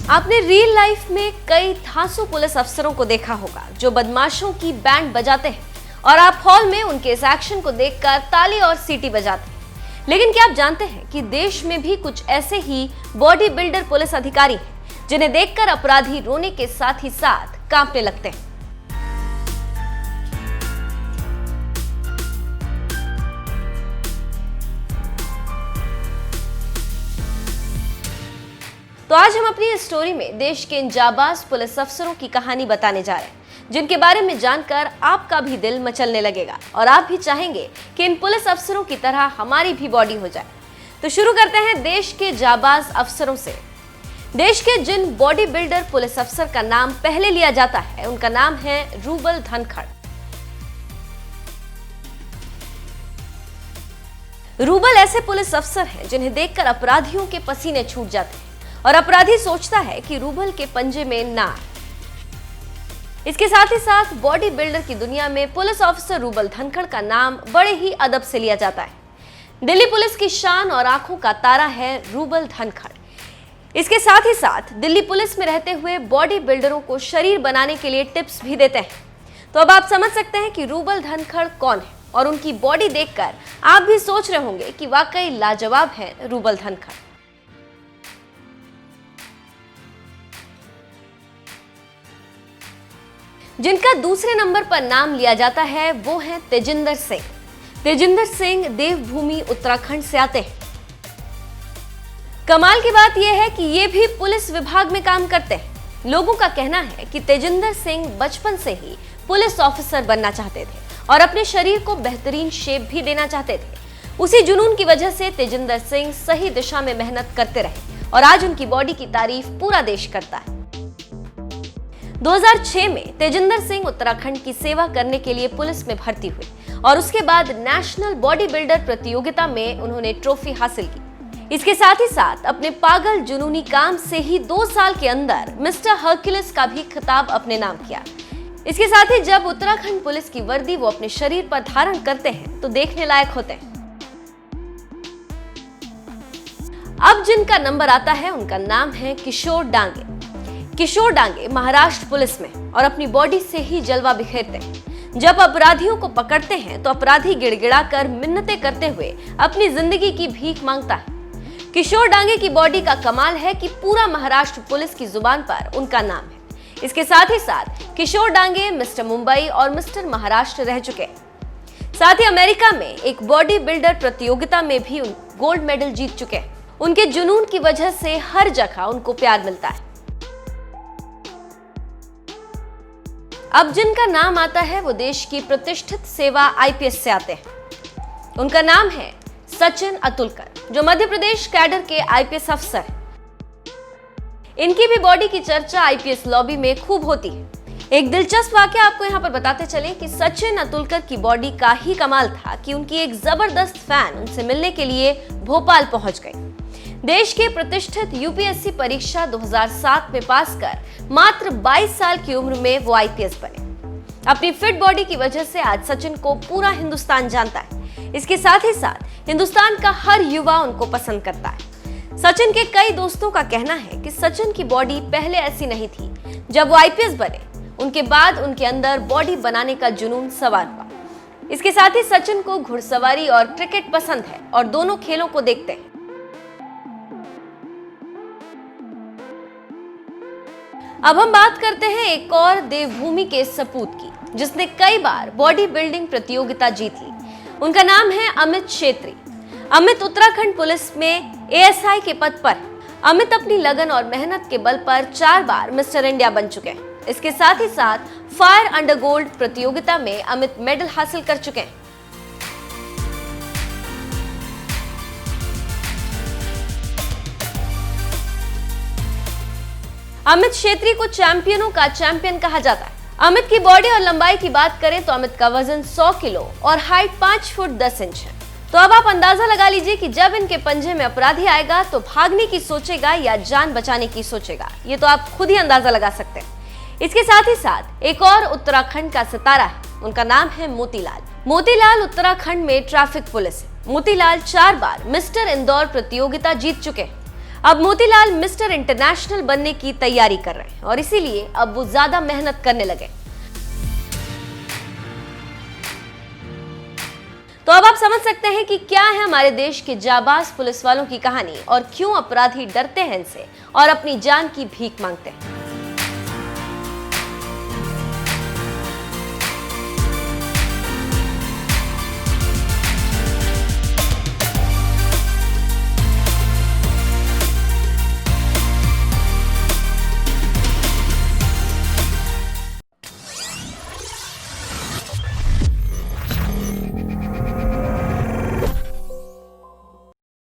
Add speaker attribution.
Speaker 1: आपने real life में कई धांसू पुलिस अफसरों को देखा होगा जो बदमाशों की बैंड बजाते हैं और आप हॉल में उनके इस एक्शन को देखकर ताली और सीटी बजाते हैं। लेकिन क्या आप जानते हैं कि देश में भी कुछ ऐसे ही बॉडी बिल्डर पुलिस अधिकारी हैं जिन्हें देखकर अपराधी रोने के साथ ही साथ कांपने लगते हैं। तो आज हम अपनी इस स्टोरी में देश के इन जाबाज पुलिस अफसरों की कहानी बताने जा रहे हैं जिनके बारे में जानकर आपका भी दिल मचलने लगेगा और आप भी चाहेंगे कि इन पुलिस अफसरों की तरह हमारी भी बॉडी हो जाए। तो शुरू करते हैं देश के जाबाज अफसरों से। देश के जिन बॉडी बिल्डर पुलिस अफसर का नाम पहले लिया जाता है उनका नाम है रूबल धनखड़। रूबल ऐसे पुलिस अफसर हैं जिन्हें देखकर अपराधियों के पसीने छूट जाते हैं और अपराधी सोचता है कि रूबल के पंजे में ना आए। इसके साथ ही साथ बॉडी बिल्डर की दुनिया में पुलिस ऑफिसर रूबल धनखड़ का नाम बड़े ही अदब से लिया जाता है। दिल्ली पुलिस की शान और आंखों का तारा है रूबल धनखड़। इसके साथ ही साथ दिल्ली पुलिस में रहते हुए बॉडी बिल्डरों को शरीर बनाने के लिए टिप्स भी देते हैं। तो अब आप समझ सकते हैं कि रूबल धनखड़ कौन है और उनकी बॉडी देखकर आप भी सोच रहे होंगे कि वाकई लाजवाब है रूबल धनखड़। जिनका दूसरे नंबर पर नाम लिया जाता है वो है तेजिंदर सिंह। तेजिंदर सिंह देवभूमि उत्तराखंड से आते हैं। कमाल की बात यह है कि ये भी पुलिस विभाग में काम करते हैं। लोगों का कहना है कि तेजिंदर सिंह बचपन से ही पुलिस ऑफिसर बनना चाहते थे और अपने शरीर को बेहतरीन शेप भी देना चाहते थे। उसी जुनून की वजह से तेजिंदर सिंह सही दिशा में मेहनत करते रहे और आज उनकी बॉडी की तारीफ पूरा देश करता है। 2006 में तेजिंदर सिंह उत्तराखंड की सेवा करने के लिए पुलिस में भर्ती हुए और उसके बाद नेशनल बॉडी बिल्डर प्रतियोगिता में उन्होंने ट्रॉफी हासिल की। इसके साथ ही साथ अपने पागल जुनूनी काम से ही 2 साल के अंदर मिस्टर हरक्यूलिस का भी खिताब अपने नाम किया। इसके साथ ही जब उत्तराखंड पुलिस की वर्दी वो अपने शरीर पर धारण करते हैं तो देखने लायक होते हैं। अब जिनका नंबर आता है उनका नाम है किशोर डांगे। किशोर डांगे महाराष्ट्र पुलिस में और अपनी बॉडी से ही जलवा बिखेरते हैं। जब अपराधियों को पकड़ते हैं तो अपराधी गिड़गिड़ाकर मिन्नतें करते हुए अपनी जिंदगी की भीख मांगता है। किशोर डांगे की बॉडी का कमाल है कि पूरा महाराष्ट्र पुलिस की जुबान पर उनका नाम है। इसके साथ ही साथ किशोर डांगे मिस्टर मुंबई और मिस्टर महाराष्ट्र रह चुके हैं। साथ ही अमेरिका में एक बॉडी बिल्डर प्रतियोगिता में भी गोल्ड मेडल जीत चुके हैं। उनके जुनून की वजह से हर जगह उनको प्यार मिलता है। अब जिनका नाम आता है वो देश की प्रतिष्ठित सेवा आईपीएस से आते हैं। उनका नाम है सचिन अतुलकर जो मध्य प्रदेश कैडर के आईपीएस अफसर हैं। इनकी भी बॉडी की चर्चा आईपीएस लॉबी में खूब होती है। एक दिलचस्प वाकया आपको यहाँ पर बताते चलें कि सचिन अतुलकर की बॉडी का ही कमाल था कि उनकी एक जबरदस्त फैन उनसे मिलने के लिए भोपाल पहुंच गई। देश के प्रतिष्ठित यूपीएससी परीक्षा 2007 में पास कर मात्र 22 साल की उम्र में वो आईपीएस बने। अपनी फिट बॉडी की वजह से आज सचिन को पूरा हिंदुस्तान जानता है। इसके साथ ही साथ हिंदुस्तान का हर युवा उनको पसंद करता है। सचिन के कई दोस्तों का कहना है कि सचिन की बॉडी पहले ऐसी नहीं थी। जब वो आईपीएस बने उनके बाद उनके अंदर बॉडी बनाने का जुनून सवार हुआ। इसके साथ ही सचिन को घुड़सवारी और क्रिकेट पसंद है और दोनों खेलों को देखते हैं। अब हम बात करते हैं एक और देवभूमि के सपूत की जिसने कई बार बॉडी बिल्डिंग प्रतियोगिता जीत ली। उनका नाम है अमित छेत्री। अमित उत्तराखंड पुलिस में एएसआई के पद पर। अमित अपनी लगन और मेहनत के बल पर 4 बार मिस्टर इंडिया बन चुके हैं। इसके साथ ही साथ फायर अंडर गोल्ड प्रतियोगिता में अमित मेडल हासिल कर चुके हैं। अमित छेत्री को चैंपियनों का चैंपियन कहा जाता है। अमित की बॉडी और लंबाई की बात करें तो अमित का वजन 100 किलो और हाइट 5 फुट 10 इंच है। तो अब आप अंदाजा लगा लीजिए कि जब इनके पंजे में अपराधी आएगा तो भागने की सोचेगा या जान बचाने की सोचेगा। ये तो आप खुद ही अंदाजा लगा सकते हैं। इसके साथ ही साथ एक और उत्तराखंड का सितारा है। उनका नाम है मोतीलाल। मोतीलाल उत्तराखंड में ट्रैफिक पुलिस है। मोतीलाल 4 बार मिस्टर इंदौर प्रतियोगिता जीत चुके हैं। अब मोतीलाल मिस्टर इंटरनेशनल बनने की तैयारी कर रहे हैं और इसीलिए अब वो ज्यादा मेहनत करने लगे। तो अब आप समझ सकते हैं कि क्या है हमारे देश के जाबाज पुलिस वालों की कहानी और क्यों अपराधी डरते हैं इनसे और अपनी जान की भीख मांगते हैं।